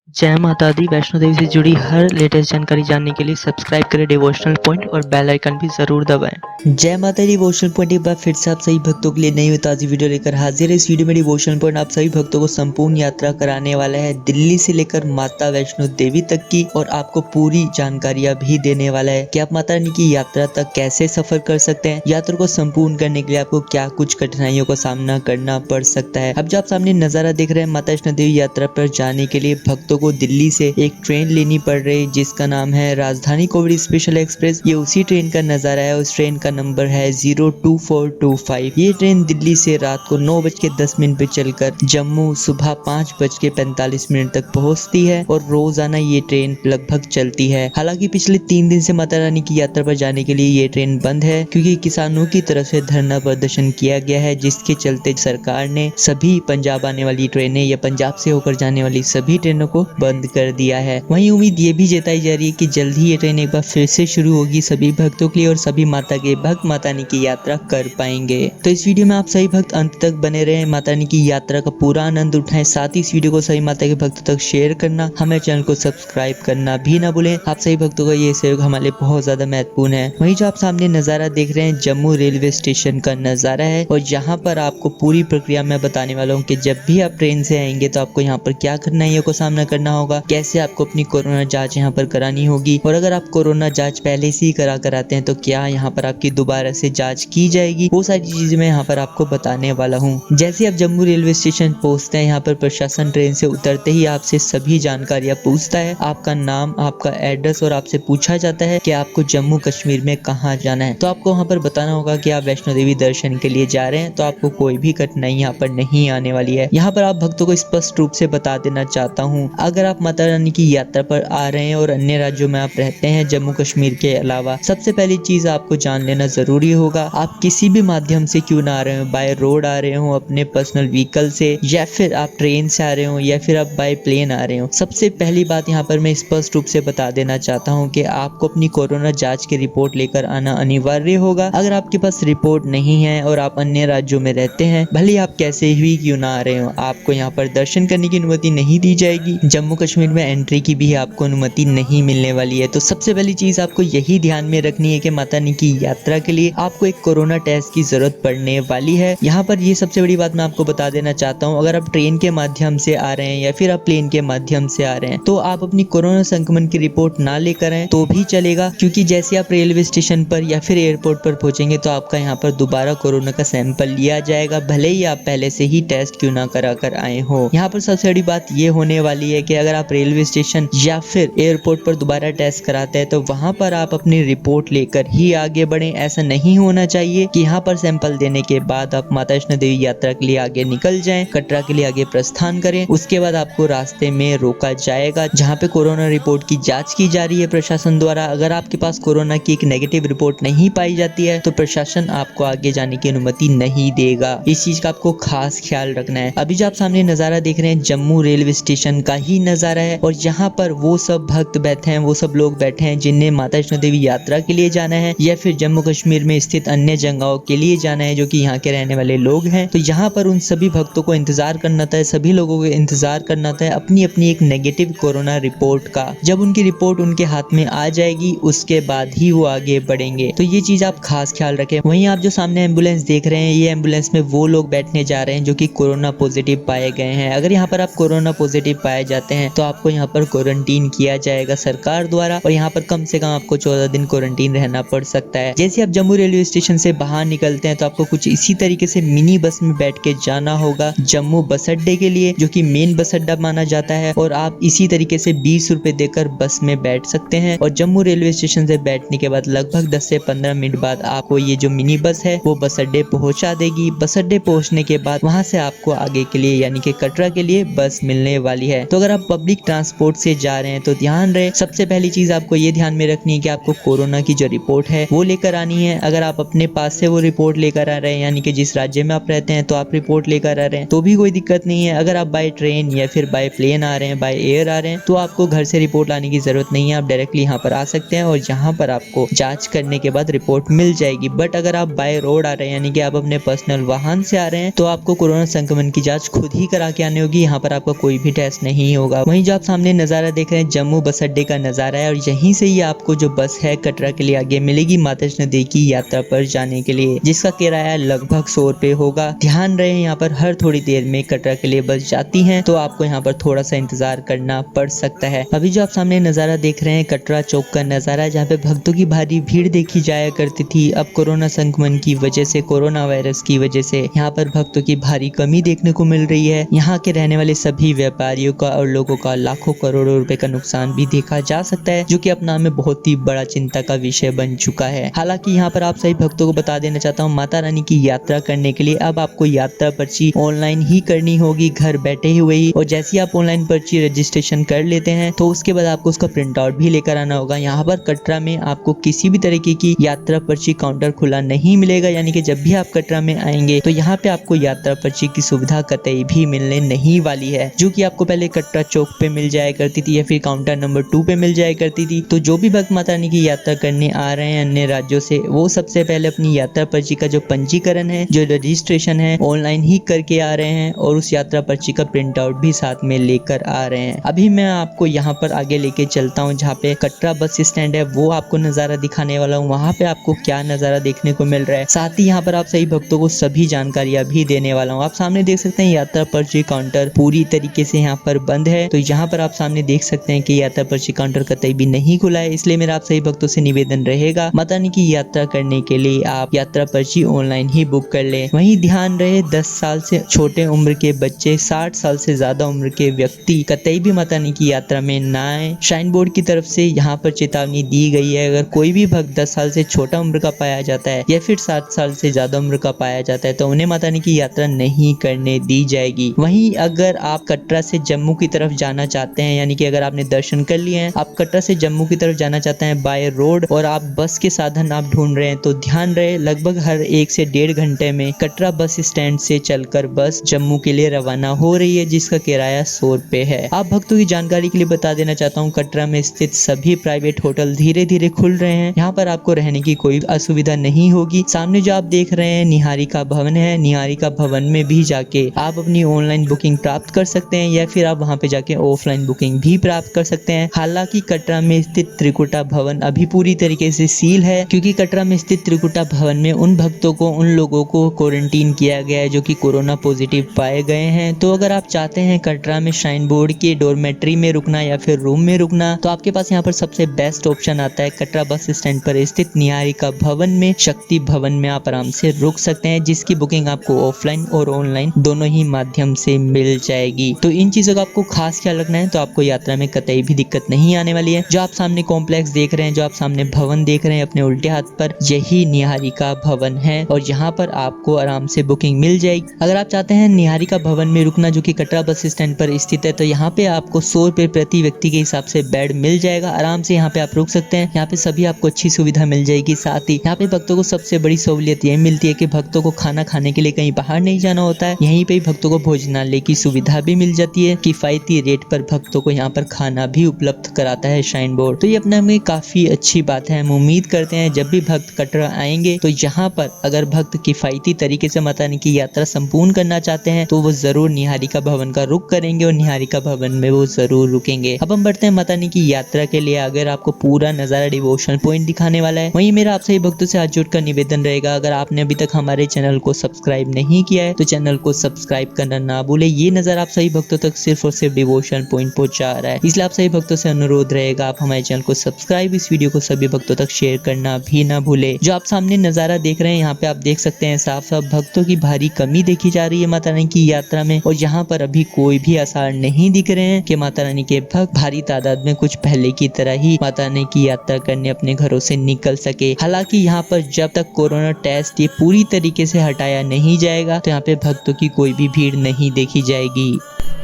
जय माता दी। वैष्णो देवी से जुड़ी हर लेटेस्ट जानकारी जानने के लिए सब्सक्राइब करें डिवोशनल पॉइंट और बेल आइकन भी जरूर दबाएं। जय माता डिवोशनल पॉइंट एक बार फिर से आप सभी भक्तों के लिए नई और ताज़ी वीडियो लेकर हाजिर है। इस वीडियो में डिवोशनल पॉइंट आप सभी भक्तों को संपूर्ण यात्रा कराने वाला है, दिल्ली से लेकर माता वैष्णो देवी तक की, और आपको पूरी जानकारियां भी देने वाला है कि आप माता रानी की यात्रा तक कैसे सफर कर सकते हैं। यात्रा को संपूर्ण करने के लिए आपको क्या कुछ कठिनाइयों का सामना करना पड़ सकता है। अब जो आप सामने नजारा देख रहे हैं, माता वैष्णो देवी यात्रा पर जाने के लिए भक्तों को दिल्ली से एक ट्रेन लेनी पड़ रही है जिसका नाम है राजधानी कोविड स्पेशल एक्सप्रेस। ये उसी ट्रेन का नजारा है। उस ट्रेन का नंबर है 02425। ये ट्रेन दिल्ली से रात को 9:10 पे चलकर जम्मू सुबह 5:45 तक पहुंचती है और रोजाना ये ट्रेन लगभग चलती है। हालांकि पिछले 3 दिन से माता रानी की यात्रा पर जाने के लिए ये ट्रेन बंद है क्योंकि किसानों की तरफ से धरना प्रदर्शन किया गया है, जिसके चलते सरकार ने सभी पंजाब आने वाली ट्रेनें या पंजाब से होकर जाने वाली सभी ट्रेनों को बंद कर दिया है। वहीं उम्मीद ये भी जताई जा रही है कि जल्द ही ये ट्रेन एक बार फिर से शुरू होगी सभी भक्तों के लिए और सभी माता के भक्त माता रानी की यात्रा कर पाएंगे। तो इस वीडियो में आप सभी भक्त अंत तक बने रहे, माता रानी की यात्रा का पूरा आनंद उठाएं। साथ ही इस वीडियो को सभी माता के भक्तों तक शेयर करना, हमें चैनल को सब्सक्राइब करना भी ना भूलें। आप सभी भक्तों का ये सहयोग हमारे लिए बहुत ज्यादा महत्वपूर्ण है। वहीं जो आप सामने नजारा देख रहे हैं जम्मू रेलवे स्टेशन का नजारा है और यहाँ पर आपको पूरी प्रक्रिया मैं बताने वाला हूँ कि जब भी आप ट्रेन से आएंगे तो आपको यहाँ पर क्या कठिनाइयों का सामना करना होगा, कैसे आपको अपनी कोरोना जांच यहाँ पर करानी होगी, और अगर आप कोरोना जांच पहले से ही करा कर आते हैं तो क्या यहाँ पर आपकी दोबारा से जांच की जाएगी। वो सारी चीजें मैं यहाँ पर आपको बताने वाला हूँ। जैसे आप जम्मू रेलवे स्टेशन पहुंचते हैं, यहाँ पर प्रशासन ट्रेन से उतरते ही आपसे सभी जानकारियां पूछता है, आपका नाम, आपका एड्रेस, और आपसे पूछा जाता है कि आपको जम्मू कश्मीर में कहाँ जाना है। तो आपको वहाँ पर बताना होगा कि आप वैष्णो देवी दर्शन के लिए जा रहे हैं, तो आपको कोई भी कठिनाई यहाँ पर नहीं आने वाली है। यहाँ पर आप भक्तों को स्पष्ट रूप से बता देना चाहता हूँ, अगर आप माता रानी की यात्रा पर आ रहे हैं और अन्य राज्यों में आप रहते हैं जम्मू कश्मीर के अलावा, सबसे पहली चीज आपको जान लेना जरूरी होगा, आप किसी भी माध्यम से क्यों ना आ रहे हो, बाय रोड आ रहे हो अपने पर्सनल व्हीकल से, या फिर आप ट्रेन से आ रहे हो, या फिर आप बाय प्लेन आ रहे हो, सबसे पहली बात यहाँ पर मैं स्पष्ट रूप से बता देना चाहता हूँ कि आपको अपनी कोरोना जांच की रिपोर्ट लेकर आना अनिवार्य होगा। अगर आपके पास रिपोर्ट नहीं है और आप अन्य राज्यों में रहते हैं, भले आप कैसे ही क्यों ना आ रहे हो, आपको यहाँ पर दर्शन करने की अनुमति नहीं दी जाएगी। जम्मू कश्मीर में एंट्री की भी आपको अनुमति नहीं मिलने वाली है। तो सबसे पहली चीज आपको यही ध्यान में रखनी है कि माता रानी की यात्रा के लिए आपको एक कोरोना टेस्ट की जरूरत पड़ने वाली है। यहाँ पर ये सबसे बड़ी बात मैं आपको बता देना चाहता हूँ, अगर आप ट्रेन के माध्यम से आ रहे हैं या फिर आप प्लेन के माध्यम से आ रहे हैं तो आप अपनी कोरोना संक्रमण की रिपोर्ट ना लेकर आए तो भी चलेगा, क्योंकि जैसे आप रेलवे स्टेशन पर या फिर एयरपोर्ट पर पहुंचेंगे तो आपका यहाँ पर दोबारा कोरोना का सैंपल लिया जाएगा, भले ही आप पहले से ही टेस्ट क्यों ना करा कर आए हो। यहाँ पर सबसे बड़ी बात ये होने वाली है कि अगर आप रेलवे स्टेशन या फिर एयरपोर्ट पर दोबारा टेस्ट कराते हैं तो वहां पर आप अपनी रिपोर्ट लेकर ही आगे बढ़े। ऐसा नहीं होना चाहिए कि यहाँ पर सैंपल देने के बाद आप माता वैष्णो देवी यात्रा के लिए आगे निकल जाएं, कटरा के लिए आगे प्रस्थान करें, उसके बाद आपको रास्ते में रोका जाएगा जहाँ पे कोरोना रिपोर्ट की जांच की जा रही है प्रशासन द्वारा। अगर आपके पास कोरोना की एक नेगेटिव रिपोर्ट नहीं पाई जाती है तो प्रशासन आपको आगे जाने की अनुमति नहीं देगा। इस चीज का आपको खास ख्याल रखना है। अभी जो आप सामने नजारा देख रहे हैं जम्मू रेलवे स्टेशन का ही नजारा है और यहाँ पर वो सब भक्त बैठे हैं, वो सब लोग बैठे हैं जिन्हें माता वैष्णो देवी यात्रा के लिए जाना है या फिर जम्मू कश्मीर में स्थित अन्य जगहों के लिए जाना है, जो कि यहाँ के रहने वाले लोग हैं। तो यहाँ पर उन सभी भक्तों को इंतजार करना था, सभी लोगों को इंतजार करना था अपनी अपनी एक नेगेटिव कोरोना रिपोर्ट का। जब उनकी रिपोर्ट उनके हाथ में आ जाएगी उसके बाद ही वो आगे बढ़ेंगे। तो ये चीज आप खास ख्याल रखें। वहीं आप जो सामने एम्बुलेंस देख रहे हैं, ये एम्बुलेंस में वो लोग बैठने जा रहे हैं जो कि कोरोना पॉजिटिव पाए गए हैं। अगर यहाँ पर आप कोरोना पॉजिटिव पाए जाते हैं तो आपको यहाँ पर क्वारंटीन किया जाएगा सरकार द्वारा और यहाँ पर कम से कम आपको 14 दिन क्वारंटीन रहना पड़ सकता है। जैसे आप जम्मू रेलवे स्टेशन से बाहर निकलते हैं तो आपको कुछ इसी तरीके से मिनी बस में बैठ के जाना होगा जम्मू बस अड्डे के लिए, जो कि मेन बस अड्डा माना जाता है, और आप इसी तरीके से 20 रुपए देकर बस में बैठ सकते हैं। और जम्मू रेलवे स्टेशन से बैठने के बाद लगभग 10 से 15 मिनट बाद आपको ये जो मिनी बस है वो बस अड्डे पहुंचा देगी। बस अड्डे पहुंचने के बाद वहां से आपको आगे के लिए यानी कि कटरा के लिए बस मिलने वाली है। तो अगर आप पब्लिक ट्रांसपोर्ट से जा रहे हैं तो ध्यान रहे, सबसे पहली चीज आपको ये ध्यान में रखनी है कि आपको कोरोना की जो रिपोर्ट है वो लेकर आनी है। अगर आप अपने पास से वो रिपोर्ट लेकर आ रहे हैं यानी कि जिस राज्य में आप रहते हैं तो आप रिपोर्ट लेकर आ रहे हैं तो भी कोई दिक्कत नहीं है। अगर आप बाय ट्रेन या फिर बाय प्लेन आ रहे हैं, बाय एयर आ रहे हैं, तो आपको घर से रिपोर्ट लाने की जरूरत नहीं है। आप डायरेक्टली यहाँ पर आ सकते हैं और यहाँ पर आपको जांच करने के बाद रिपोर्ट मिल जाएगी। बट अगर आप बाय रोड आ रहे हैं यानी कि आप अपने पर्सनल वाहन से आ रहे हैं तो आपको कोरोना संक्रमण की जांच खुद ही करा के आनी होगी। यहाँ पर आपका कोई भी टेस्ट नहीं नहीं होगा। वहीं जो आप सामने नज़ारा देख रहे हैं जम्मू बस अड्डे का नज़ारा है और यहीं से ही आपको जो बस है कटरा के लिए आगे मिलेगी माता वैष्णो देवी की यात्रा पर जाने के लिए, जिसका किराया लगभग 100 रुपए होगा। ध्यान रहे यहाँ पर हर थोड़ी देर में कटरा के लिए बस जाती है, तो आपको यहाँ पर थोड़ा सा इंतजार करना पड़ सकता है। अभी जो आप सामने नज़ारा देख रहे हैं कटरा चौक का नज़ारा, जहाँ पे भक्तों की भारी भीड़ देखी जाया करती थी। अब कोरोना संक्रमण की वजह से, कोरोना वायरस की वजह से यहाँ पर भक्तों की भारी कमी देखने को मिल रही है। यहाँ के रहने वाले सभी व्यापारियों का और लोगों का लाखों करोड़ों रुपए का नुकसान भी देखा जा सकता है, जो कि अपने आप में बहुत ही बड़ा चिंता का विषय बन चुका है। हालांकि यहाँ पर आप सभी भक्तों को बता देना चाहता हूँ, माता रानी की यात्रा करने के लिए अब आपको यात्रा पर्ची ऑनलाइन ही करनी होगी, घर बैठे हुए ही। और जैसे ही आप ऑनलाइन पर्ची रजिस्ट्रेशन कर लेते हैं तो उसके बाद आपको उसका प्रिंट आउट भी लेकर आना होगा। यहाँ पर कटरा में आपको किसी भी तरीके की यात्रा पर्ची काउंटर खुला नहीं मिलेगा, यानी कि जब भी आप कटरा में आएंगे तो यहाँ पे आपको यात्रा पर्ची की सुविधा कतई भी मिलने नहीं वाली है, जो कि आपको पहले कटरा चौक पे मिल जाया करती थी या फिर काउंटर नंबर 2 पे मिल जाया करती थी। तो जो भी भक्त माता रानी की यात्रा करने आ रहे हैं अन्य राज्यों से, वो सबसे पहले अपनी यात्रा पर्ची का जो पंजीकरण है, जो रजिस्ट्रेशन है, ऑनलाइन ही करके आ रहे हैं और उस यात्रा पर्ची का प्रिंट आउट भी साथ में लेकर आ रहे हैं। अभी मैं आपको यहाँ पर आगे लेके चलता हूँ, जहाँ पे कटरा बस स्टैंड है वो आपको नज़ारा दिखाने वाला हूँ। वहाँ पे आपको क्या नज़ारा देखने को मिल रहा है, साथ ही यहाँ पर आप सही भक्तों को सभी जानकारियाँ भी देने वाला हूँ। आप सामने देख सकते हैं यात्रा पर्ची काउंटर पूरी तरीके से यहाँ पर बंद है। तो यहाँ पर आप सामने देख सकते हैं कि यात्रा पर्ची काउंटर कतई भी नहीं खुला है, इसलिए मेरा आप सही भक्तों से निवेदन रहेगा, माता रानी की यात्रा करने के लिए आप यात्रा पर्ची ऑनलाइन ही बुक कर ले। वहीं ध्यान रहे 10 साल से छोटे उम्र के बच्चे, 60 साल से ज्यादा उम्र के व्यक्ति कतई भी माता रानी की यात्रा में ना आए। श्राइन बोर्ड की तरफ से यहाँ पर चेतावनी दी गई है, अगर कोई भी भक्त 10 साल से छोटा उम्र का पाया जाता है या फिर 60 साल से ज्यादा उम्र का पाया जाता है तो उन्हें माता रानी की यात्रा नहीं करने दी जाएगी। वहीं अगर आप कटरा से जम्मू की तरफ जाना चाहते हैं, यानी कि अगर आपने दर्शन कर लिए हैं, आप कटरा से जम्मू की तरफ जाना चाहते हैं बाय रोड और आप बस के साधन आप ढूंढ रहे हैं, तो ध्यान रहे लगभग हर 1 से 1.5 घंटे में कटरा बस स्टैंड से चलकर बस जम्मू के लिए रवाना हो रही है, जिसका किराया 100 रुपए है। आप भक्तों की जानकारी के लिए बता देना चाहता हूँ, कटरा में स्थित सभी प्राइवेट होटल धीरे धीरे खुल रहे हैं, यहाँ पर आपको रहने की कोई असुविधा नहीं होगी। सामने जो आप देख रहे हैं निहारिका भवन है, निहारिका भवन में भी जाके आप अपनी ऑनलाइन बुकिंग प्राप्त कर सकते हैं या फिर आप वहां पे जाके ऑफलाइन बुकिंग भी प्राप्त कर सकते हैं। हालांकि कटरा में स्थित त्रिकुटा भवन अभी पूरी तरीके से सील है, क्योंकि कटरा में स्थित त्रिकुटा भवन में उन भक्तों को, उन लोगों को क्वारंटीन किया गया है जो कि कोरोना पॉजिटिव पाए गए हैं। तो अगर आप चाहते हैं कटरा में श्राइन बोर्ड के डॉर्मेट्री में रुकना या फिर रूम में रुकना, तो आपके पास यहाँ पर सबसे बेस्ट ऑप्शन आता है कटरा बस स्टैंड पर स्थित निहारिका भवन में, शक्ति भवन में आप आराम से रुक सकते हैं, जिसकी बुकिंग आपको ऑफलाइन और ऑनलाइन दोनों ही माध्यम से मिल जाएगी। तो इन चीजों का आपको खास ख्याल रखना है, तो आपको यात्रा में कतई भी दिक्कत नहीं आने वाली है। जो आप सामने कॉम्प्लेक्स देख रहे हैं, जो आप सामने भवन देख रहे हैं अपने उल्टे हाथ पर, यही निहारिका भवन है और यहाँ पर आपको आराम से बुकिंग मिल जाएगी। अगर आप चाहते हैं निहारिका भवन में रुकना, जो कि कटरा बस स्टैंड पर स्थित है, तो यहाँ पे आपको 100 रुपए प्रति व्यक्ति के हिसाब से बेड मिल जाएगा, आराम से यहाँ पे आप रुक सकते हैं। यहाँ पे सभी आपको अच्छी सुविधा मिल जाएगी। साथ ही यहाँ पे भक्तों को सबसे बड़ी सहूलियत ये मिलती है कि भक्तों को खाना खाने के लिए कहीं बाहर नहीं जाना होता है, यहीं पे भक्तों को भोजनालय की सुविधा भी मिल जाती है। किफायती रेट पर भक्तों को यहाँ पर खाना भी उपलब्ध कराता है श्राइन बोर्ड। तो ये अपने में काफी अच्छी बात है। हम उम्मीद करते हैं जब भी भक्त कटरा आएंगे तो यहाँ पर अगर भक्त किफायती तरीके से माता रानी की यात्रा संपूर्ण करना चाहते हैं तो वो जरूर निहारिका भवन का रुख करेंगे और निहारिका भवन में वो जरूर रुकेंगे। अब हम बढ़ते हैं माता रानी की यात्रा के लिए। अगर आपको पूरा नजारा डिवोशनल पॉइंट दिखाने वाला है, वहीं मेरा आप सभी भक्तों से हाथ जोड़कर निवेदन रहेगा, अगर आपने अभी तक हमारे चैनल को सब्सक्राइब नहीं किया है तो चैनल को सब्सक्राइब करना ना भूले। ये नजर आप सभी भक्तों तक सिर्फ और सिर्फ डिवोशन पॉइंट पहुंचा रहा है, इसलिए आप सभी भक्तों से अनुरोध रहेगा आप हमारे चैनल को सब्सक्राइब, इस वीडियो को सभी भक्तों तक शेयर करना भी ना भूले। जो आप सामने नजारा देख रहे हैं, यहाँ पे आप देख सकते हैं साफ साफ भक्तों की भारी कमी देखी जा रही है माता रानी की यात्रा में, और यहाँ पर अभी कोई भी आसार नहीं दिख रहे हैं कि माता रानी के भक्त भारी तादाद में कुछ पहले की तरह ही माता रानी की यात्रा करने अपने घरों से निकल सके। हालांकि यहाँ पर जब तक कोरोना टेस्ट ये पूरी तरीके से हटाया नहीं जाएगा तो यहाँ पे भक्तों की कोई भी भीड़ नहीं देखी जाएगी।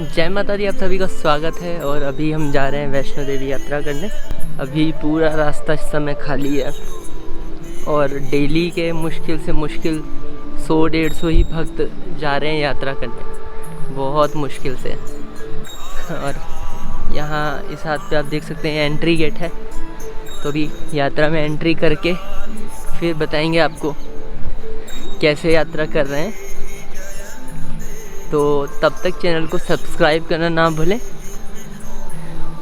जय माता दी, आप सभी का स्वागत है। और अभी हम जा रहे हैं वैष्णो देवी यात्रा करने। अभी पूरा रास्ता इस समय खाली है और डेली के मुश्किल से मुश्किल 100-150 ही भक्त जा रहे हैं यात्रा करने, बहुत मुश्किल से। और यहाँ इस हाथ पे आप देख सकते हैं एंट्री गेट है, तो अभी यात्रा में एंट्री करके फिर बताएंगे आपको कैसे यात्रा कर रहे हैं। तो तब तक चैनल को सब्सक्राइब करना ना भूलें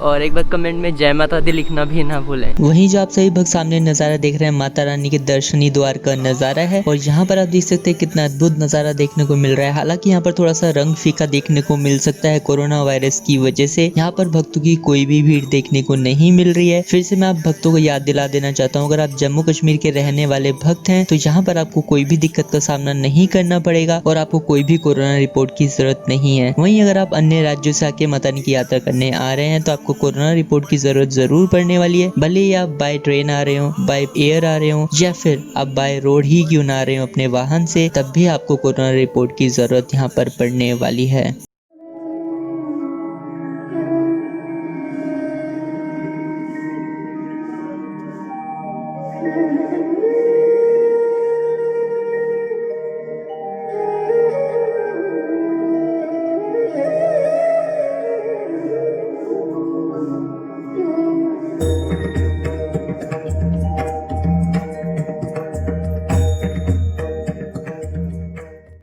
और एक बार कमेंट में जय माता दी लिखना भी ना भूलें। वहीं जो आप सभी भक्त सामने नजारा देख रहे हैं माता रानी के दर्शनी द्वार का नजारा है और यहाँ पर आप देख सकते हैं कितना अद्भुत नजारा देखने को मिल रहा है। हालांकि यहाँ पर थोड़ा सा रंग फीका देखने को मिल सकता है कोरोना वायरस की वजह से। यहाँ पर भक्तों की कोई भी भीड़ देखने को नहीं मिल रही है। फिर से मैं आप भक्तों को याद दिला देना चाहता हूँ, अगर आप जम्मू कश्मीर के रहने वाले भक्त हैं तो यहाँ पर आपको कोई भी दिक्कत का सामना नहीं करना पड़ेगा और आपको कोई भी कोरोना रिपोर्ट की जरूरत नहीं है। वहीं अगर आप अन्य राज्यों से आके माता रानी की यात्रा करने आ रहे हैं तो आपको कोरोना रिपोर्ट की जरूरत जरूर पड़ने वाली है। भले ही आप बाय ट्रेन आ रहे हो, बाय एयर आ रहे हो या फिर आप बाय रोड ही क्यों ना आ रहे हो अपने वाहन से, तब भी आपको कोरोना रिपोर्ट की जरूरत यहाँ पर पड़ने वाली है।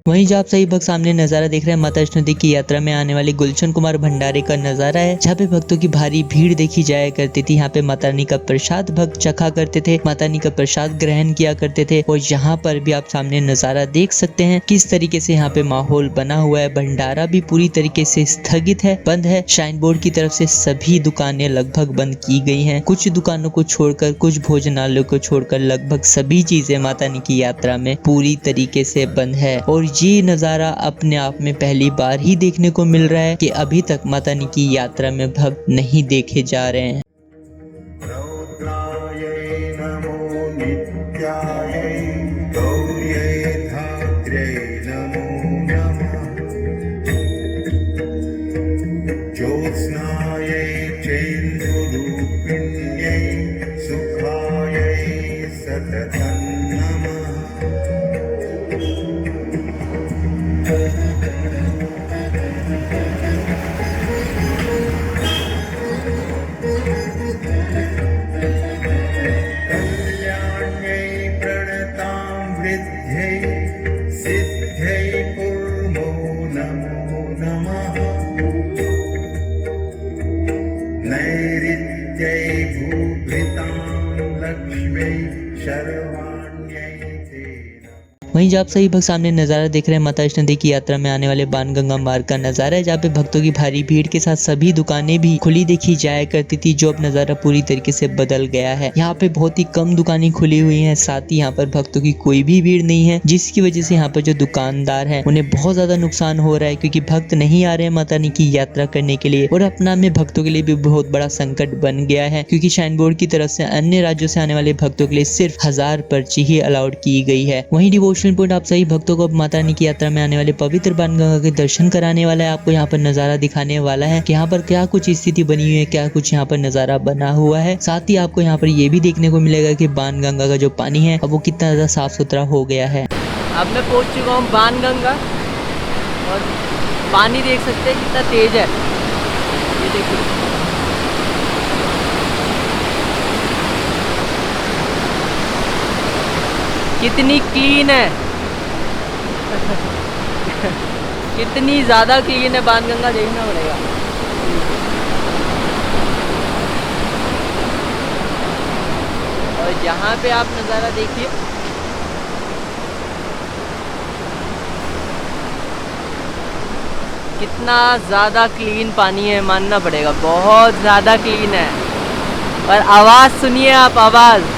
वहीं जो आप सही भक्त सामने नजारा देख रहे हैं माता वैष्णो देवी की यात्रा में आने वाले गुलशन कुमार भंडारे का नजारा है, जहाँ पे भक्तों की भारी भीड़ देखी जाया करती थी। यहाँ पे माता रानी का प्रसाद भक्त चखा करते थे, माता रानी का प्रसाद ग्रहण किया करते थे और यहाँ पर भी आप सामने नजारा देख सकते हैं किस तरीके से यहाँ पे माहौल बना हुआ है। भंडारा भी पूरी तरीके से स्थगित है, बंद है। श्राइन बोर्ड की तरफ से सभी दुकानें लगभग बंद की गई हैं। कुछ दुकानों को छोड़कर, कुछ भोजनालयों को छोड़कर लगभग सभी चीजें माता रानी की यात्रा में पूरी तरीके से बंद है। और ये नजारा अपने आप में पहली बार ही देखने को मिल रहा है कि अभी तक माता रानी की यात्रा में भक्त नहीं देखे जा रहे हैं। वहीं जो आप सही भक्त सामने नजारा देख रहे हैं माता वैष्णो देवी की यात्रा में आने वाले बाणगंगा मार्ग का नजारा है, जहाँ पे भक्तों की भारी भीड़ के साथ सभी दुकानें भी खुली देखी जाया करती थी, जो अब नजारा पूरी तरीके से बदल गया है। यहाँ पे बहुत ही कम दुकानें खुली हुई हैं, साथ ही यहाँ पर भक्तों की कोई भी भीड़ नहीं है, जिसकी वजह से यहाँ पर जो दुकानदार हैं उन्हें बहुत ज्यादा नुकसान हो रहा है, क्योंकि भक्त नहीं आ रहे हैं माता रानी की यात्रा करने के लिए। और अपना में भक्तों के लिए भी बहुत बड़ा संकट बन गया है, क्योंकि श्राइन बोर्ड की तरफ से अन्य राज्यों से आने वाले भक्तों के लिए सिर्फ 1000 पर्ची ही अलाउड की गई है। वहीं डिवोशनल पॉइंट आप सही भक्तों को माता रानी की यात्रा में आने वाले पवित्र बाणगंगा के दर्शन कराने वाला है, आपको यहाँ पर नजारा दिखाने वाला है कि यहाँ पर क्या कुछ स्थिति बनी हुई है, क्या कुछ यहाँ पर नजारा बना हुआ है। साथ ही आपको यहाँ पर ये भी देखने को मिलेगा कि बाणगंगा का जो पानी है अब वो कितना ज्यादा साफ सुथरा हो गया है। अब मैं पहुँच चुका हूँ बाणगंगा और पानी देख सकते हैं कितना तेज है, ये देखिए। कितनी क्लीन है कितनी ज़्यादा क्लीन है बाणगंगा, देखना पड़ेगा। और यहाँ पे आप नज़ारा देखिए, कितना ज़्यादा क्लीन पानी है, मानना पड़ेगा, बहुत ज़्यादा क्लीन है। और आवाज़ सुनिए आप, आवाज़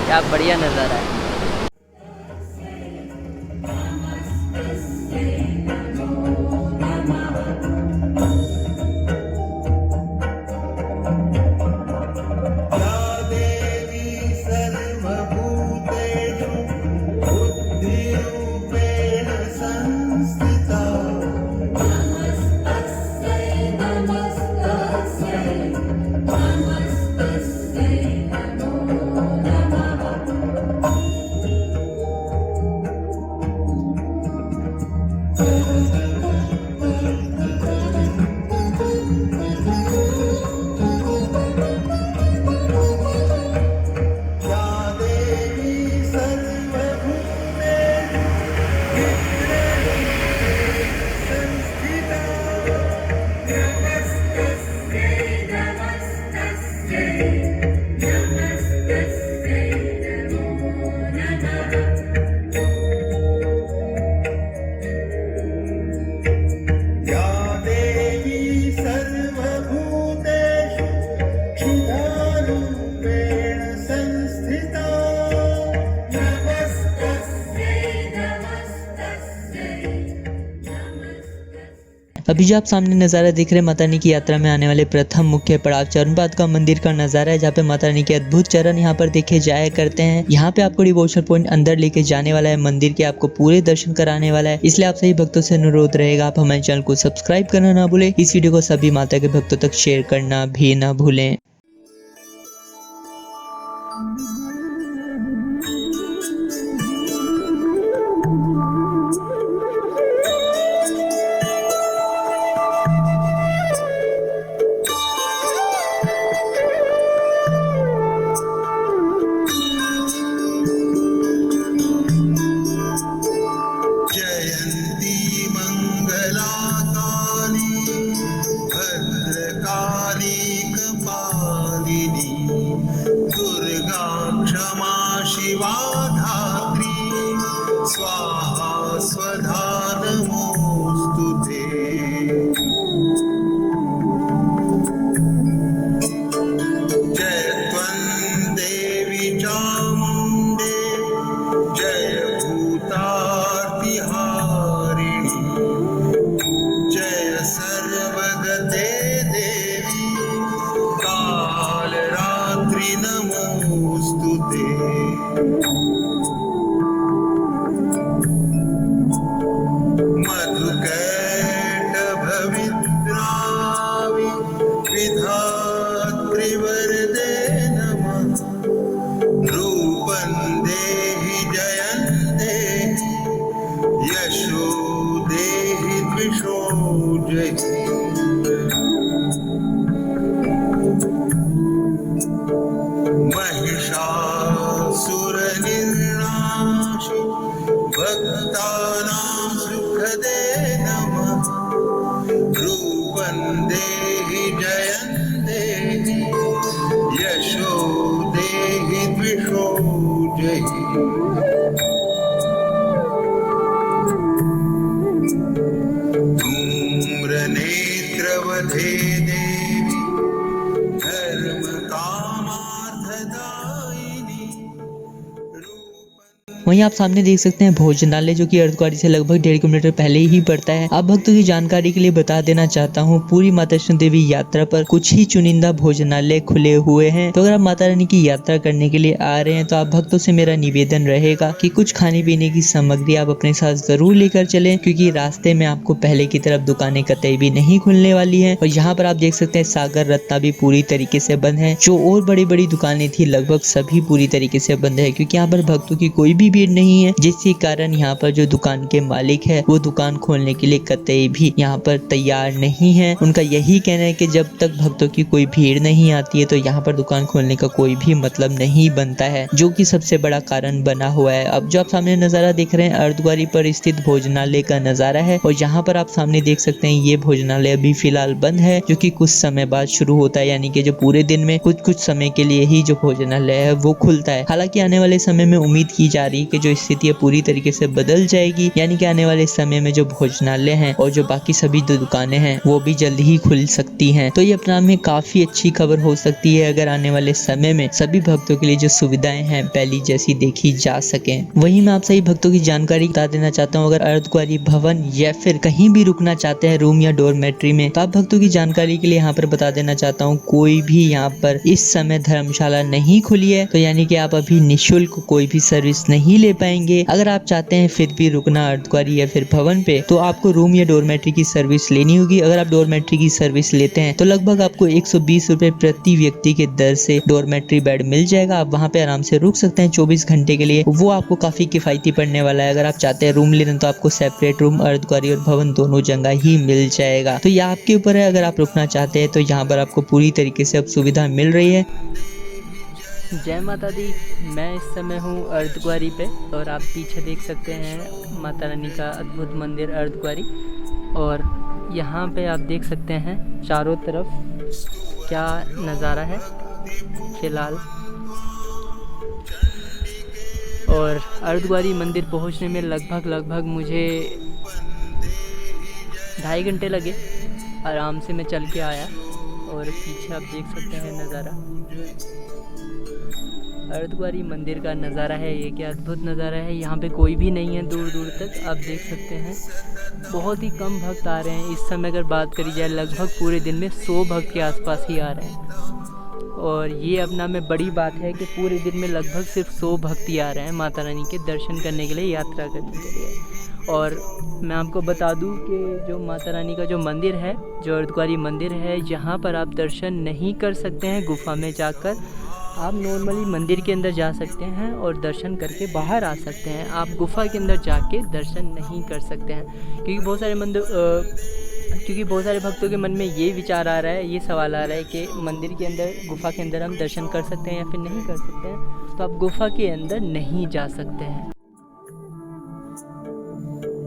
क्या बढ़िया नज़ारा है। अभी जो आप सामने नजारा देख रहे हैं माता रानी की यात्रा में आने वाले प्रथम मुख्य पड़ाव चरणपाद का मंदिर का नजारा है, जहाँ पे माता रानी के अद्भुत चरण यहाँ पर देखे जाया करते हैं। यहाँ पे आपको डिवोशनल पॉइंट अंदर लेके जाने वाला है, मंदिर के आपको पूरे दर्शन कराने वाला है। इसलिए आप सभी भक्तों से अनुरोध रहेगा आप हमारे चैनल को सब्सक्राइब करना ना भूलें, इस वीडियो को सभी माता के भक्तों तक शेयर करना भी ना भूलें। शिवा धात्री स्वाहा स्वधा नमोस्तुते। जय त्वं देवी चामुण्डे जय भूतार्तिहारिणी जय सर्वगते देवी कालरात्रि नमोस्तुते। मधुकैटभविद्रावि विधात्रिवरदे नमः। रूपं देहि जयं देहि यशो देहि द्विषो जयि। महिषासुरनिर्नाशि भक्तानां सुखदे नमः। रूपं देहि जयं देहि यशो देहि द्विषो जयि। धूम्रनेत्रवधे देवी धर्मकामार्थदायिनी। वहीं आप सामने देख सकते हैं भोजनालय, जो कि अर्धकुंवारी से लगभग 1.5 किलोमीटर पहले ही पड़ता है। आप भक्तों की जानकारी के लिए बता देना चाहता हूँ, पूरी माता वैष्णो देवी यात्रा पर कुछ ही चुनिंदा भोजनालय खुले हुए हैं। तो अगर आप माता रानी की यात्रा करने के लिए आ रहे हैं तो आप भक्तों से मेरा निवेदन रहेगा कि कुछ खाने पीने की सामग्री आप अपने साथ जरूर लेकर चलें, क्योंकि रास्ते में आपको पहले की तरफ दुकानें कतई भी नहीं खुलने वाली है। और यहाँ पर आप देख सकते हैं सागर रत्ना भी पूरी तरीके से बंद है। जो और बड़ी बड़ी दुकानें थी लगभग सभी पूरी तरीके से बंद है, क्योंकि यहाँ पर भक्तों की कोई भी भीड़ नहीं है, जिसके कारण यहाँ पर जो दुकान के मालिक है वो दुकान खोलने के लिए कतई भी यहाँ पर तैयार नहीं है। उनका यही कहना है कि जब तक भक्तों की कोई भीड़ नहीं आती है तो यहाँ पर दुकान खोलने का कोई भी मतलब नहीं बनता है, जो कि सबसे बड़ा कारण बना हुआ है। अब जो आप सामने नजारा देख रहे हैं अर्धकुंवारी पर स्थित भोजनालय का नजारा है, और यहाँ पर आप सामने देख सकते हैं ये भोजनालय अभी फिलहाल बंद है, जो कि कुछ समय बाद शुरू होता है, यानी कि जो पूरे दिन में कुछ समय के लिए ही जो भोजनालय है वो खुलता है। हालांकि आने वाले समय में उम्मीद की जा रही है कि जो स्थिति पूरी तरीके से बदल जाएगी, यानी कि आने वाले समय में जो भोजनालय हैं और जो बाकी सभी दुकानें हैं वो भी जल्द ही खुल सकती हैं। तो ये अपने में काफी अच्छी खबर हो सकती है, अगर आने वाले समय में सभी भक्तों के लिए जो सुविधाएं हैं पहली जैसी देखी जा सके। वहीं मैं आप सभी भक्तों की जानकारी बता देना चाहता हूँ, अगर अर्धकुंवारी भवन या फिर कहीं भी रुकना चाहते हैं रूम या डोरमेट्री में, तो आप भक्तों की जानकारी के लिए यहाँ पर बता देना चाहता हूँ कोई भी यहाँ पर इस समय धर्मशाला नहीं खुली है। तो यानी कि आप अभी निःशुल्क कोई भी सर्विस नहीं ले पाएंगे। अगर आप चाहते हैं फिर भी रुकना अर्धकुंवारी या फिर भवन पे, तो आपको रूम या डोरमेट्री की सर्विस लेनी होगी। अगर आप डोरमेट्री की सर्विस लेते हैं तो लगभग आपको 120 रुपए प्रति व्यक्ति के दर से डोरमेट्री बेड मिल जाएगा। आप वहाँ पे आराम से रुक सकते हैं 24 घंटे के लिए, वो आपको काफी किफायती पड़ने वाला है। अगर आप चाहते हैं रूम लेना तो आपको सेपरेट रूम अर्धकुंवारी और भवन दोनों जगह ही मिल जाएगा। तो ये आपके ऊपर है, अगर आप रुकना चाहते हैं तो यहाँ पर आपको पूरी तरीके से अब सुविधा मिल रही है। जय माता दी। मैं इस समय हूँ अर्धकुंवारी पे, और आप पीछे देख सकते हैं माता रानी का अद्भुत मंदिर अर्धकुंवारी। और यहाँ पे आप देख सकते हैं चारों तरफ क्या नज़ारा है फिलहाल। और अर्धकुंवारी मंदिर पहुँचने में लगभग मुझे 2.5 घंटे लगे। आराम से मैं चल के आया, और पीछे आप देख सकते हैं नज़ारा। अर्धकुंवारी मंदिर का नज़ारा है। ये क्या अद्भुत नज़ारा है। यहाँ पे कोई भी नहीं है दूर दूर तक, आप देख सकते हैं। बहुत ही कम भक्त आ रहे हैं इस समय। अगर बात करी जाए लगभग पूरे दिन में 100 भक्त के आसपास ही आ रहे हैं। और ये अपना में बड़ी बात है कि पूरे दिन में लगभग सिर्फ 100 भक्त ही आ रहे हैं माता रानी के दर्शन करने के लिए, यात्रा करने के लिए। और मैं आपको बता दूं कि जो माता रानी का जो मंदिर है, जो अर्धकुंवारी मंदिर है, यहाँ पर आप दर्शन नहीं कर सकते हैं गुफा में जाकर। आप नॉर्मली मंदिर के अंदर जा सकते हैं और दर्शन करके बाहर आ सकते हैं। आप गुफा के अंदर जाके दर्शन नहीं कर सकते हैं, क्योंकि बहुत सारे भक्तों के मन में ये विचार आ रहा है, ये सवाल आ रहा है कि मंदिर के अंदर, गुफा के अंदर हम दर्शन कर सकते हैं या फिर नहीं कर सकते हैं। तो आप गुफा के अंदर नहीं जा सकते हैं।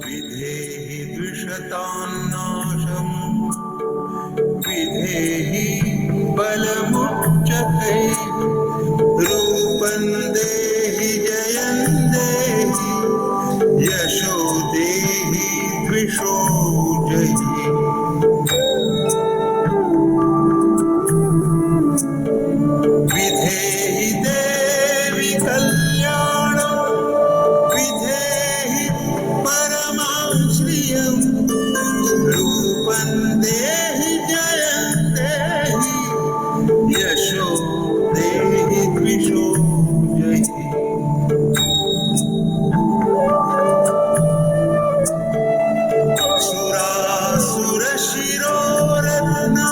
विधेहि द्विषतान्नाशम् विधेहि बलमुच्यते रूपं देहि जयं देहि यशो देहि द्विषो जहि विधेहि देवि कल्याणं विधेहि परमां श्रियं रूपं देहि जयं देहि यशो देहि द्विषो जहि सुरासुरशिरोरत्ना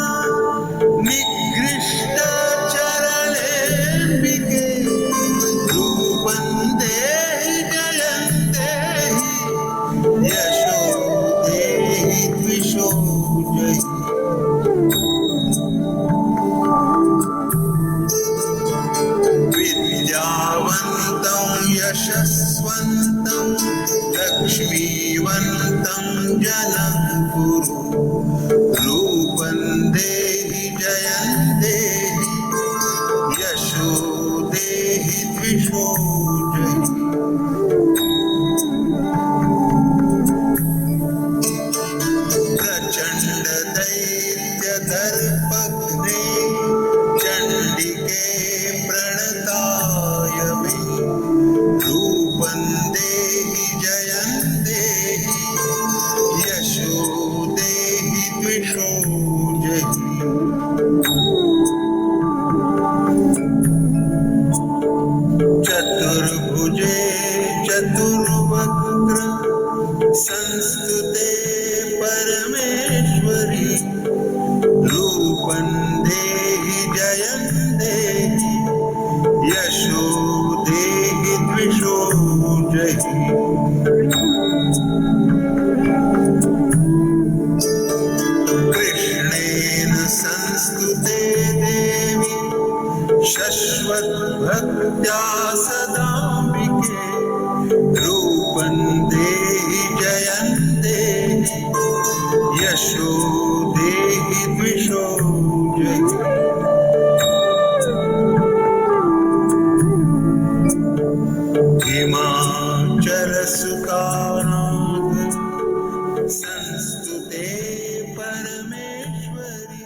निगृष्ट चरणेऽम्बिके रूपं देहि जयं देहि यशो देहि द्विषो जहि विद्यावन्तं यशस्वन्तं लक्ष्मीवन्तं जनं कुरु रूपं देहि जयं देहि यशो देहि द्विषो जहि प्रचण्ड दैत्यदर्पघ्ने चण्डिके प्रणताय मे रूपं देहि जयं देहि यशो देहि द्विषो जहि चतुर्भुजे चतुर्वक्त्र संस्तुते परमेश्वरी रूपं देहि जयं देहि यशो देहि द्विषो जहि कृष्णेन संस्तुते देवी शश्वद्भक्त्या सदाम्बिके रूपं देहि जयं देहि यशो देहि द्विषो जहि हिमाचलसुकानाथ संस्तुते परमेश्वरी।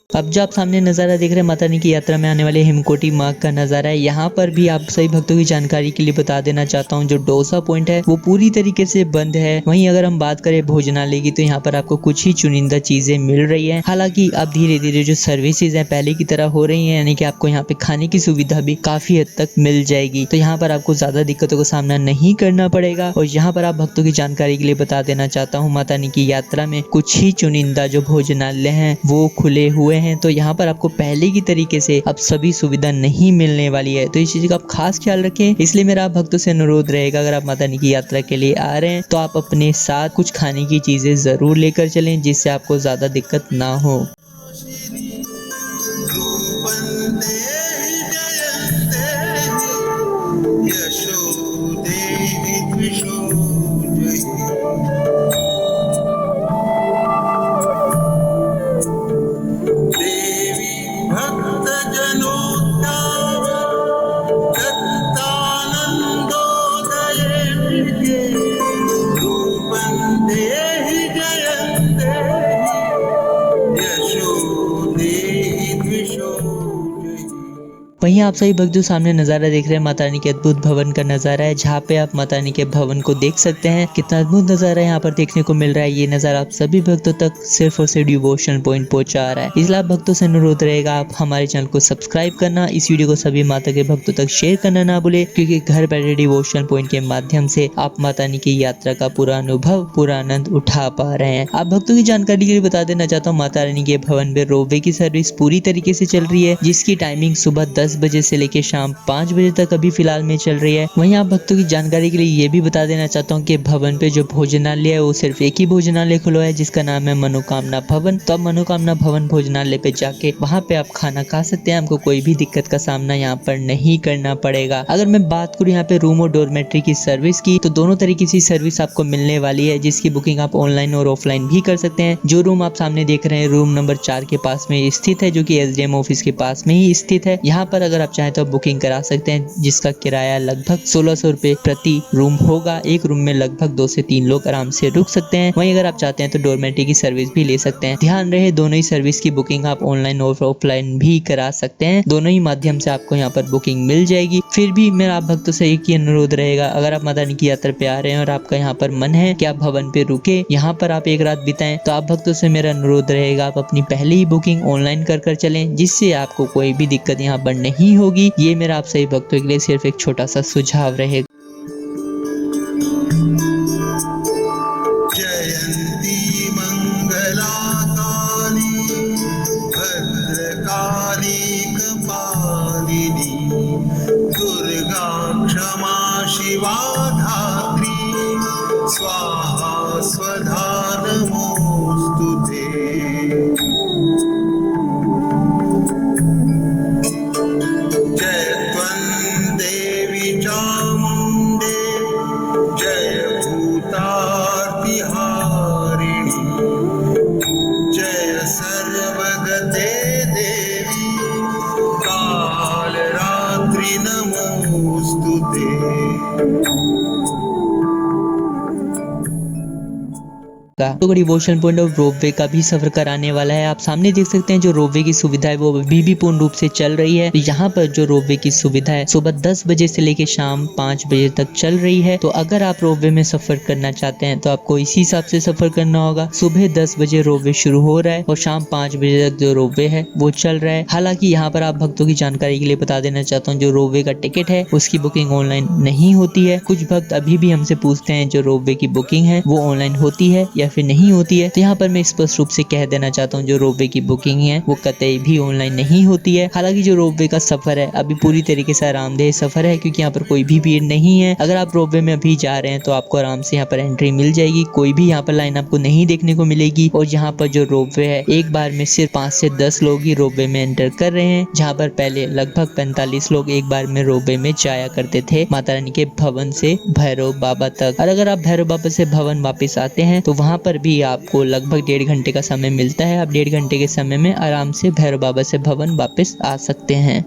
अब जो आप सामने नज़ारा देख रहे हैं माता रानी की यात्रा में आने वाले हिमकोटी मार्ग का नज़ारा है। यहाँ पर भी आप सभी भक्तों की जानकारी के लिए बता देना चाहता हूँ, जो डोसा पॉइंट है वो पूरी तरीके से बंद है। वहीं अगर हम बात करें भोजनालय की, तो यहाँ पर आपको कुछ ही चुनिंदा चीजें मिल रही है। हालांकि अब धीरे धीरे जो सर्विसेज है पहले की तरह हो रही है, यानी कि आपको यहाँ पे खाने की सुविधा भी काफी हद तक मिल जाएगी। तो यहाँ पर आपको ज्यादा दिक्कतों का सामना नहीं करना पड़ेगा। और यहाँ पर आप भक्तों की जानकारी के लिए बता देना चाहता हूँ, माता रानी की यात्रा में कुछ ही चुनिंदा जो भोजनालय है वो खुले हुए हैं। तो यहाँ पर आपको पहले की तरीके से अब सभी सुविधा नहीं मिलने वाली है। तो इस चीज का आप खास ख्याल रखें। इसलिए मेरा आप भक्तों से अनुरोध रहेगा, अगर आप माता रानी की यात्रा के लिए आ रहे हैं तो आप अपने साथ कुछ खाने की चीजें जरूर लेकर चलें, जिससे आपको ज्यादा दिक्कत ना हो। रूपं देहि जयं देहि यशो देहि द्विषो जहि देवी भक्तजनोद्धार दत्तानन्दोदये रूपं देहि जयं देहि यशो देहि द्विषो जहि वहीं आप सभी भक्त जो सामने नजारा देख रहे हैं माता रानी के अद्भुत भवन का नजारा है, जहाँ पे आप माता रानी के भवन को देख सकते हैं। कितना अद्भुत नजारा यहाँ पर देखने को मिल रहा है। ये नजारा आप सभी भक्तों तक सिर्फ और सिर्फ डिवोशन पॉइंट पहुंचा रहा है। इसलिए आप भक्तों से अनुरोध रहेगा आप हमारे चैनल को सब्सक्राइब करना, इस वीडियो को सभी माता के भक्तों तक शेयर करना ना भूले, क्योंकि घर बैठे डिवोशन पॉइंट के माध्यम से आप माता रानी की यात्रा का पूरा अनुभव, पूरा आनंद उठा पा रहे हैं। आप भक्तों की जानकारी के लिए बता देना चाहता हूँ माता रानी के भवन में रोपवे की सर्विस पूरी तरीके से चल रही है, जिसकी टाइमिंग सुबह 10 बजे से लेकर शाम 5 बजे तक अभी फिलहाल में चल रही है। वहीं आप भक्तों की जानकारी के लिए ये भी बता देना चाहता हूँ कि भवन पे जो भोजनालय है वो सिर्फ एक ही भोजनालय खुला है, जिसका नाम है मनोकामना भवन। तो आप मनोकामना भवन भोजनालय पे जाके वहाँ पे आप खाना खा सकते हैं। आपको कोई भी दिक्कत का सामना यहाँ पर नहीं करना पड़ेगा। अगर मैं बात करूँ यहाँ पे रूम और डोरमेट्री की सर्विस की, तो दोनों तरीके की सर्विस आपको मिलने वाली है, जिसकी बुकिंग आप ऑनलाइन और ऑफलाइन भी कर सकते हैं। जो रूम आप सामने देख रहे हैं रूम नंबर 4 के पास में स्थित है, जो कि SDM ऑफिस के पास में ही स्थित है। यहाँ पर अगर आप चाहें तो बुकिंग करा सकते हैं, जिसका किराया लगभग 1600 रुपए प्रति रूम होगा। एक रूम में लगभग 2 से 3 लोग आराम से रुक सकते हैं। वहीं अगर आप चाहते हैं तो डोरमेट्री की सर्विस भी ले सकते हैं। ध्यान रहे दोनों ही सर्विस की बुकिंग आप ऑनलाइन और ऑफलाइन भी करा सकते हैं। दोनों ही माध्यम से आपको यहाँ पर बुकिंग मिल जाएगी। फिर भी मेरा आप भक्तों से एक ही अनुरोध रहेगा, अगर आप माता रानी की यात्रा पे आ रहे हैं और आपका यहाँ पर मन है कि आप भवन पे रुके, यहाँ पर आप एक रात बिताएं, तो आप भक्तों से मेरा अनुरोध रहेगा आप अपनी पहले ही बुकिंग ऑनलाइन कर चलें, जिससे आपको कोई भी दिक्कत यहाँ पर नहीं होगी। ये मेरा आप सही भक्तों के लिए सिर्फ एक छोटा सा सुझाव रहेगा। जयंती मंगला काली भद्रकाली कपालिनी दुर्गा क्षमा शिवा धात्री स्वाहा स्वधा नमोस्तुते। जय त्वं देवी चामुंडे जय भूतार्तिहारिणी जय सर्वगते देवी कालरात्रि नमोस्तुते। तो डिवोशन पॉइंट ऑफ रोपवे का भी सफर कराने वाला है। आप सामने देख सकते हैं जो रोपवे की सुविधा है वो अभी भी पूर्ण रूप से चल रही है। यहाँ पर जो रोपवे की सुविधा है सुबह 10 बजे से लेकर शाम 5 बजे तक चल रही है। तो अगर आप रोपवे में सफर करना चाहते हैं तो आपको इसी हिसाब से सफर करना होगा। सुबह 10 बजे रोपवे शुरू हो रहा है और शाम 5 बजे तक जो रोपवे है वो चल रहा है। हालांकि यहाँ पर आप भक्तों की जानकारी के लिए बता देना चाहता हूँ जो रोपवे का टिकट है उसकी बुकिंग ऑनलाइन नहीं होती है। कुछ भक्त अभी भी हमसे पूछते हैं जो रोपवे की बुकिंग है वो ऑनलाइन होती है या फिर नहीं होती है। तो यहाँ पर मैं स्पष्ट रूप से कह देना चाहता हूँ जो रोपवे की बुकिंग है वो कतई भी ऑनलाइन नहीं होती है। हालांकि जो रोपवे का सफर है अभी पूरी तरीके से आरामदेह सफर है, क्योंकि यहाँ पर कोई भी भीड़ नहीं है। अगर आप रोपवे में अभी जा रहे हैं तो आपको आराम से यहाँ पर एंट्री मिल जाएगी, कोई भी यहाँ पर लाइन आपको नहीं देखने को मिलेगी। और यहाँ पर जो रोपवे है एक बार में सिर्फ 5 से 10 लोग ही रोपवे में एंटर कर रहे हैं, जहाँ पर पहले लगभग 45 लोग एक बार में रोपवे में जाया करते थे माता रानी के भवन से भैरव बाबा तक। और अगर आप भैरव बाबा से भवन वापस आते हैं तो वहाँ पर भी आपको लगभग 1.5 घंटे का समय मिलता है। आप 1.5 घंटे के समय में आराम से भैरव बाबा से भवन वापस आ सकते हैं।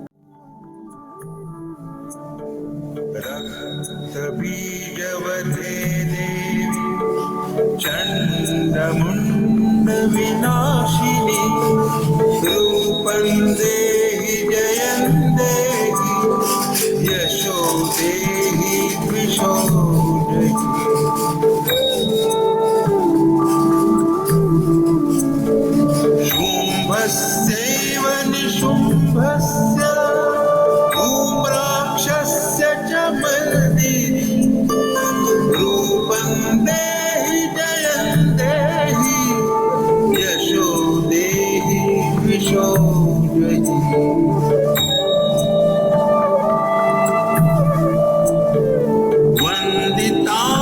चंडमुंड विनाशिनी रूपं देहि जयं देहि यशो देहि द्विषो देहि। शुंभस्यैव निशुंभस्य धूम्राक्षस्य च मर्दिनी रूपं देहि जयं देहि यशो देहि द्विषो देहि।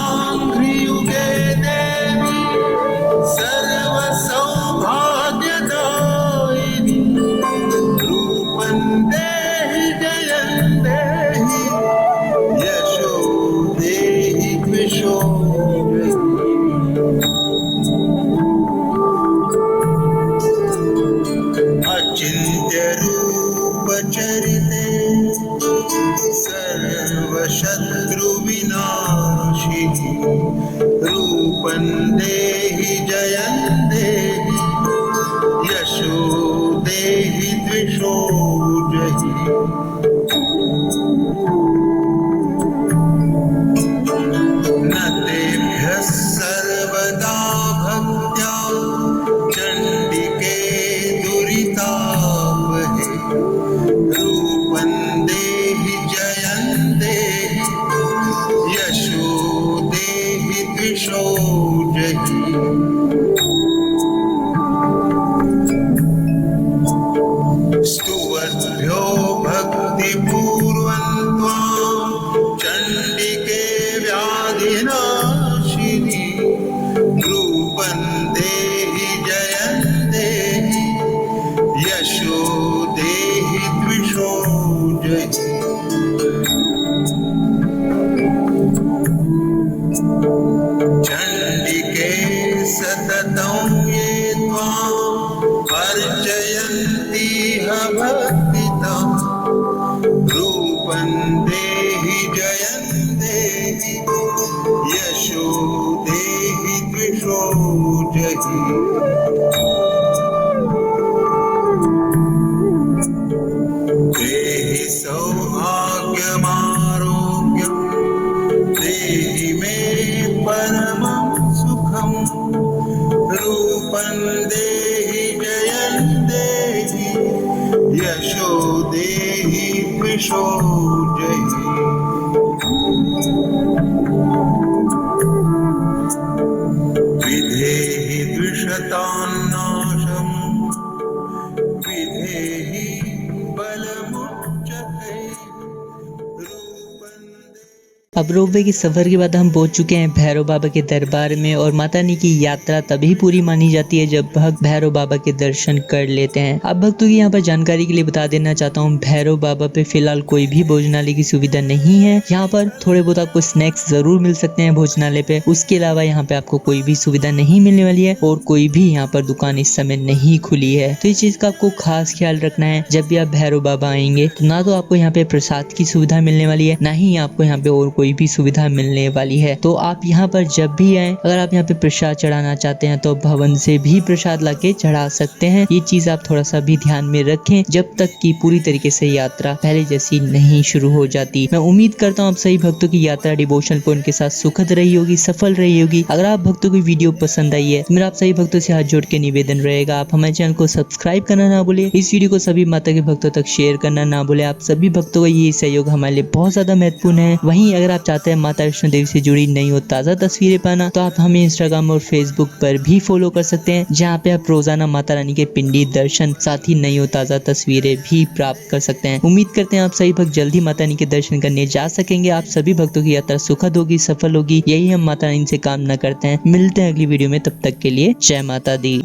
वन्दिताङ्घ्रियुगे देवी सर्वसौभाग्यदायिनी रूपं देहि जयं देहि यशो देहि द्विषो देहि। अचिन्त्य रूप चरिते सर्वशत्रु विनाशिनी रूपं देहि जयं देहि यशो देहि द्विषो देहि। द्विषोजहि स्तुवद्भ्यो भक्तिपूर्वं त्वां चण्डिके व्याधिनाशिनी रूपं देहि जयं देहि यशो देहि द्विषो जहि चण्डिके सततं ये त्वां अर्चयन्ति भक्तितं रूपं देहि जयं देहि यशो देहि द्विषो जहि देहि सौभाग्यमारोग्यं देहि मे परमं सुखं रूपं देहि जयं देहि यशो देहि द्विषो जहि विधेहि द्विषतान्नाशं विधेहि बलमुच्यते रूपं अब रोपवे के सफर के बाद हम पहुंच चुके हैं भैरव बाबा के दरबार में और माता रानी की यात्रा तभी पूरी मानी जाती है जब भक्त भैरव बाबा के दर्शन कर लेते हैं। अब भक्तों की यहाँ पर जानकारी के लिए बता देना चाहता हूँ, भैरव बाबा पे फिलहाल कोई भी भोजनालय की सुविधा नहीं है। यहाँ पर थोड़े बहुत आपको स्नैक्स जरूर मिल सकते हैं भोजनालय पे, उसके अलावा यहाँ पे आपको कोई भी सुविधा नहीं मिलने वाली है और कोई भी यहाँ पर दुकान इस समय नहीं खुली है। तो इस चीज का आपको खास ख्याल रखना है। जब भी आप भैरव बाबा आएंगे तो ना तो आपको यहाँ पे प्रसाद की सुविधा मिलने वाली है, ना ही आपको यहाँ पे और कोई भी सुविधा मिलने वाली है। तो आप यहाँ पर जब भी आए, अगर आप यहाँ पे प्रसाद चढ़ाना चाहते हैं तो भवन से भी प्रसाद लाके चढ़ा सकते हैं। ये चीज आप थोड़ा सा भी ध्यान में रखें जब तक कि पूरी तरीके से यात्रा पहले जैसी नहीं शुरू हो जाती। मैं उम्मीद करता हूँ आप सभी भक्तों की यात्रा डिवोशनल पॉइंट के साथ सुखद रही होगी, सफल रही होगी। अगर आप भक्तों की वीडियो पसंद आई है तो मेरा आप सभी भक्तों से हाथ जोड़ के निवेदन रहेगा, आप हमारे चैनल को सब्सक्राइब करना ना भूले, इस वीडियो को सभी माता के भक्तों तक शेयर करना ना भूले। आप सभी भक्तों का ये सहयोग हमारे लिए बहुत ज्यादा महत्वपूर्ण है। वहीं अगर आप चाहते हैं माता वैष्णो देवी से जुड़ी नई और ताज़ा तस्वीरें पाना तो आप हमें इंस्टाग्राम और फेसबुक पर भी फॉलो कर सकते हैं, जहाँ पे आप रोजाना माता रानी के पिंडी दर्शन साथ ही नई और ताज़ा तस्वीरें भी प्राप्त कर सकते हैं। उम्मीद करते हैं आप सभी भक्त जल्दी माता रानी के दर्शन करने जा सकेंगे। आप सभी भक्तों की यात्रा सुखद होगी, सफल होगी, यही हम माता रानी से कामना करते हैं। मिलते हैं अगली वीडियो में, तब तक के लिए जय माता दी।